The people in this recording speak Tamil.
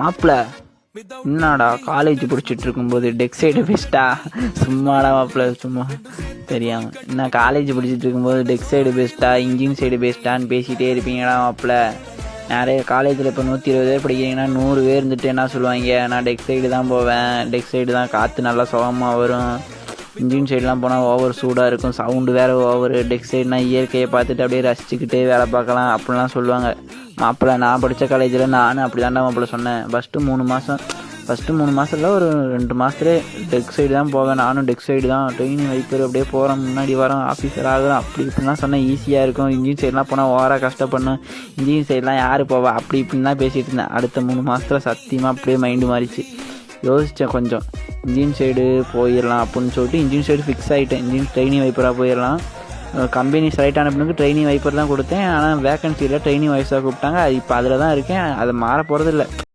மாப்பிள்ள என்னடா காலேஜ் படிச்சுட்டு இருக்கும்போது டெக் சைடு பெஸ்ட்டா? சும்மாடா மாப்பிள்ள, சும்மா தெரியாமல். என்ன காலேஜ் படிச்சுட்டு இருக்கும்போது டெக் சைடு பெஸ்ட்டா இன்ஜின் சைடு பெஸ்ட்டான்னு பேசிகிட்டே இருப்பீங்கடா மாப்பிள்ள. நிறைய காலேஜில் இப்போ 120 பேர் படிக்கிறீங்கன்னா 100 பேர் இருந்துட்டு என்ன சொல்லுவாங்க, நான் டெக் சைடு தான் போவேன், டெக் சைடு தான் காற்று நல்லா சுகமாக வரும், இன்ஜின் சைட்லாம் போனால் ஓவர் சூடாக இருக்கும், சவுண்டு வேறு ஓவர், டெக் சைடுனா இயற்கையை பார்த்துட்டு அப்படியே ரசிச்சுக்கிட்டே வேலை பார்க்கலாம் அப்படிலாம் சொல்லுவாங்க. மாப்பிள்ள நான் படித்த காலேஜில் நானும் அப்படி தாண்டா மாப்பிள்ள சொன்னேன். ஃபஸ்ட்டு 3 மாதத்தில் ஒரு 2 மாதத்துலேயே டெக் சைடு தான் போவேன், நானும் டெக் சைடு தான் ட்ரெயினிங் வைப்பர், அப்படியே போகிறோம், முன்னாடி வரோம், ஆஃபீஸர் ஆகிறோம், அப்படி இப்படிலாம் சொன்னேன். ஈஸியாக இருக்கும், இன்ஜின் சைட்லாம் போனால் ஓவராக கஷ்டப்படணும், இன்ஜின் சைட்லாம் யார் போவா அப்படி இப்படின்னு தான் பேசிகிட்டு இருந்தேன். அடுத்த 3 மாதத்தில் சத்தியமாக அப்படியே மைண்டு மாறிச்சு. யோசித்தேன் கொஞ்சம், இன்ஜின் சைடு போயிடலாம் அப்படின்னு சொல்லிட்டு இன்ஜின் சைடு ஃபிக்ஸ் ஆகிட்டேன். இன்ஜின் ட்ரெயினிங் வைப்பராக போயிடலாம். கம்பெனி செலக்ட் ஆன பிறகு ட்ரெயினிங் வைப்பர் தான் கொடுத்தேன். ஆனால் வேகன்சியில் ட்ரெயினிங் வைஸாக கூப்பிட்டாங்க. இப்போ அதில் தான் இருக்கேன், அதை மாற போகிறது இல்லை.